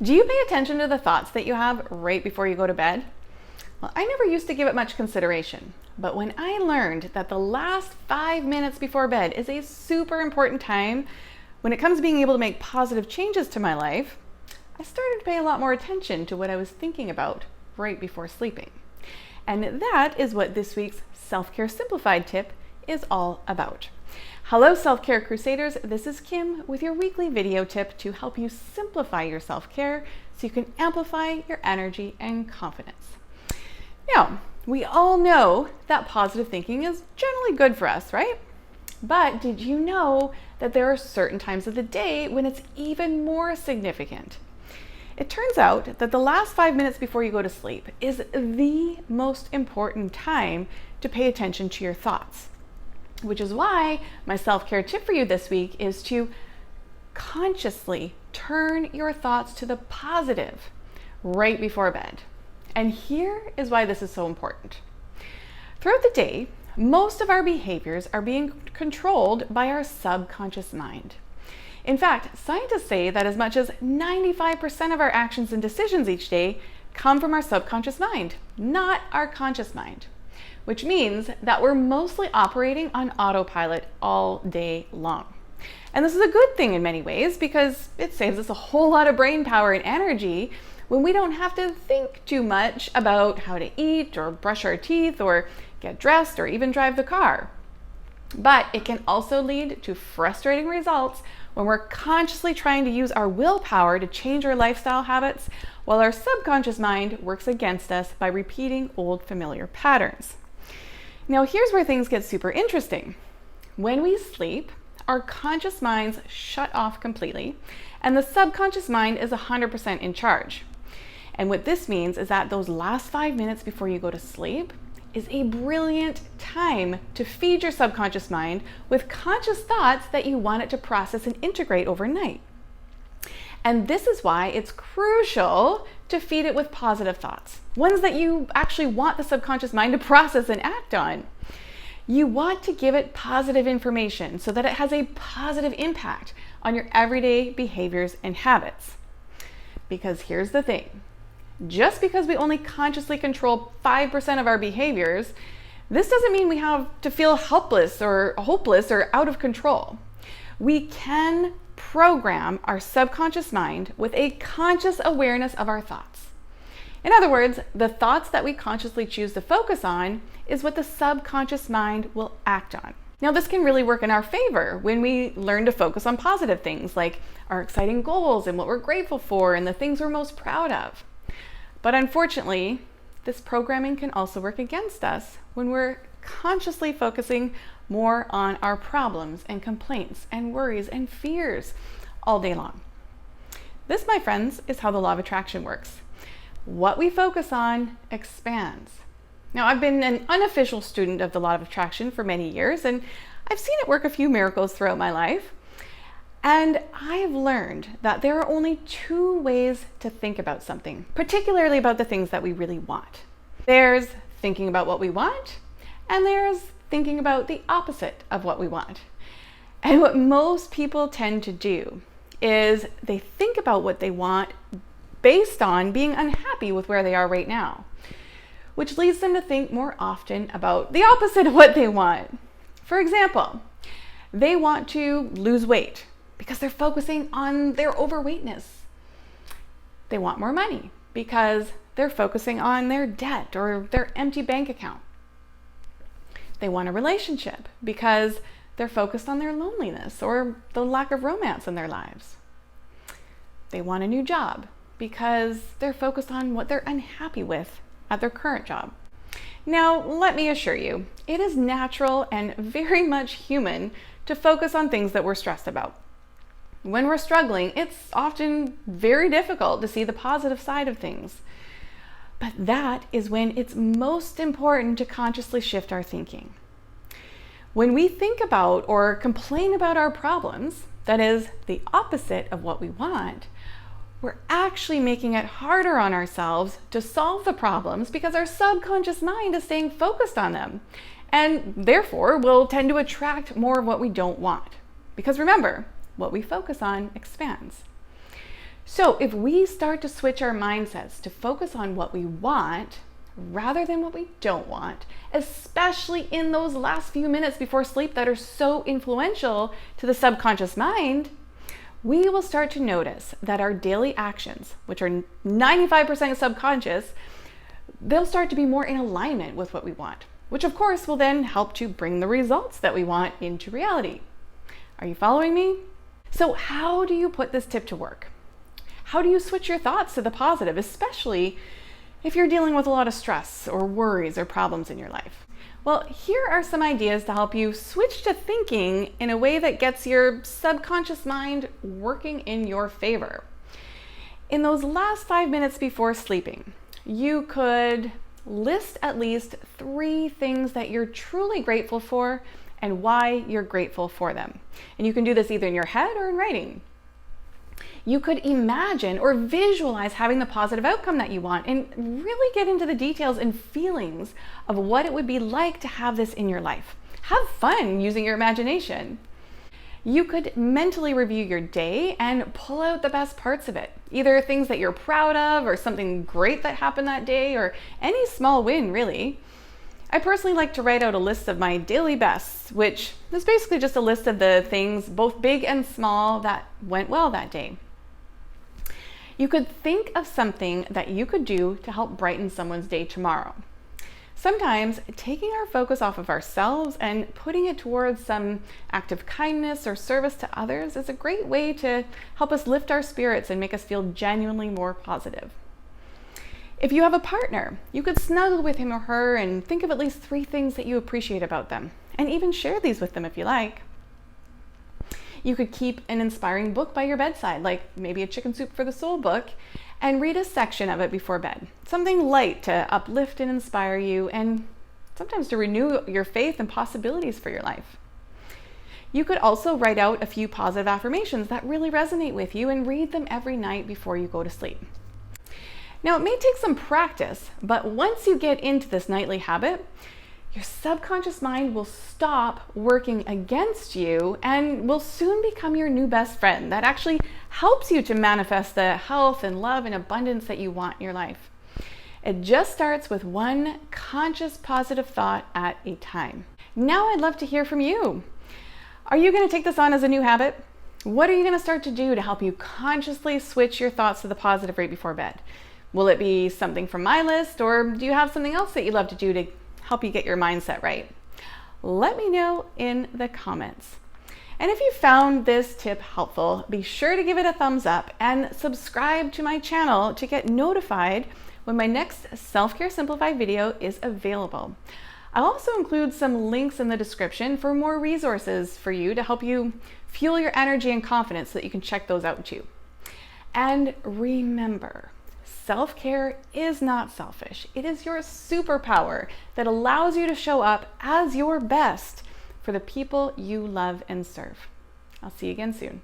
Do you pay attention to the thoughts that you have right before you go to bed? Well, I never used to give it much consideration, but when I learned that the last 5 minutes before bed is a super important time when it comes to being able to make positive changes to my life, I started to pay a lot more attention to what I was thinking about right before sleeping. And that is what this week's Self-Care Simplified tip is all about. Hello, Self-Care Crusaders. This is Kim with your weekly video tip to help you simplify your self-care so you can amplify your energy and confidence. Now, we all know that positive thinking is generally good for us, right? But did you know that there are certain times of the day when it's even more significant? It turns out that the last 5 minutes before you go to sleep is the most important time to pay attention to your thoughts. Which is why my self-care tip for you this week is to consciously turn your thoughts to the positive right before bed. And here is why this is so important. Throughout the day, most of our behaviors are being controlled by our subconscious mind. In fact, scientists say that as much as 95% of our actions and decisions each day come from our subconscious mind, not our conscious mind. Which means that we're mostly operating on autopilot all day long. And this is a good thing in many ways because it saves us a whole lot of brain power and energy when we don't have to think too much about how to eat or brush our teeth or get dressed or even drive the car. But it can also lead to frustrating results when we're consciously trying to use our willpower to change our lifestyle habits while our subconscious mind works against us by repeating old familiar patterns. Now here's where things get super interesting. When we sleep, our conscious minds shut off completely, and the subconscious mind is 100% in charge. And what this means is that those last 5 minutes before you go to sleep is a brilliant time to feed your subconscious mind with conscious thoughts that you want it to process and integrate overnight. And this is why it's crucial to feed it with positive thoughts, ones that you actually want the subconscious mind to process and act on. You want to give it positive information so that it has a positive impact on your everyday behaviors and habits. Because here's the thing, just because we only consciously control 5% of our behaviors, this doesn't mean we have to feel helpless or hopeless or out of control. We can program our subconscious mind with a conscious awareness of our thoughts. In other words, the thoughts that we consciously choose to focus on is what the subconscious mind will act on. Now, this can really work in our favor when we learn to focus on positive things like our exciting goals and what we're grateful for and the things we're most proud of. But unfortunately, this programming can also work against us when we're consciously focusing more on our problems and complaints and worries and fears all day long. This, my friends, is how the law of attraction works. What we focus on expands. Now, I've been an unofficial student of the law of attraction for many years, and I've seen it work a few miracles throughout my life. And I've learned that there are only two ways to think about something, particularly about the things that we really want. There's thinking about what we want, and there's thinking about the opposite of what we want. And what most people tend to do is they think about what they want based on being unhappy with where they are right now, which leads them to think more often about the opposite of what they want. For example, they want to lose weight because they're focusing on their overweightness. They want more money because they're focusing on their debt or their empty bank account. They want a relationship because they're focused on their loneliness or the lack of romance in their lives. They want a new job because they're focused on what they're unhappy with at their current job. Now, let me assure you, it is natural and very much human to focus on things that we're stressed about. When we're struggling, it's often very difficult to see the positive side of things. But that is when it's most important to consciously shift our thinking. When we think about or complain about our problems, that is the opposite of what we want, we're actually making it harder on ourselves to solve the problems because our subconscious mind is staying focused on them. And therefore, we'll tend to attract more of what we don't want. Because remember, what we focus on expands. So if we start to switch our mindsets to focus on what we want rather than what we don't want, especially in those last few minutes before sleep that are so influential to the subconscious mind, we will start to notice that our daily actions, which are 95% subconscious, they'll start to be more in alignment with what we want, which of course will then help to bring the results that we want into reality. Are you following me? So how do you put this tip to work? How do you switch your thoughts to the positive, especially if you're dealing with a lot of stress or worries or problems in your life? Well, here are some ideas to help you switch to thinking in a way that gets your subconscious mind working in your favor. In those last 5 minutes before sleeping, you could list at least 3 things that you're truly grateful for and why you're grateful for them. And you can do this either in your head or in writing. You could imagine or visualize having the positive outcome that you want and really get into the details and feelings of what it would be like to have this in your life. Have fun using your imagination. You could mentally review your day and pull out the best parts of it, either things that you're proud of or something great that happened that day or any small win, really. I personally like to write out a list of my daily bests, which is basically just a list of the things, both big and small, that went well that day. You could think of something that you could do to help brighten someone's day tomorrow. Sometimes taking our focus off of ourselves and putting it towards some act of kindness or service to others is a great way to help us lift our spirits and make us feel genuinely more positive. If you have a partner, you could snuggle with him or her and think of at least 3 things that you appreciate about them, and even share these with them if you like. You could keep an inspiring book by your bedside, like maybe a Chicken Soup for the Soul book, and read a section of it before bed. Something light to uplift and inspire you, and sometimes to renew your faith and possibilities for your life. You could also write out a few positive affirmations that really resonate with you and read them every night before you go to sleep. Now, it may take some practice, but once you get into this nightly habit, your subconscious mind will stop working against you and will soon become your new best friend that actually helps you to manifest the health and love and abundance that you want in your life. It just starts with one conscious positive thought at a time. Now I'd love to hear from you. Are you going to take this on as a new habit? What are you going to start to do to help you consciously switch your thoughts to the positive right before bed? Will it be something from my list, or do you have something else that you'd love to do to help you get your mindset right? Let me know in the comments. And if you found this tip helpful, be sure to give it a thumbs up and subscribe to my channel to get notified when my next Self-Care Simplified video is available. I'll also include some links in the description for more resources for you to help you fuel your energy and confidence so that you can check those out too. And remember, self-care is not selfish. It is your superpower that allows you to show up as your best for the people you love and serve. I'll see you again soon.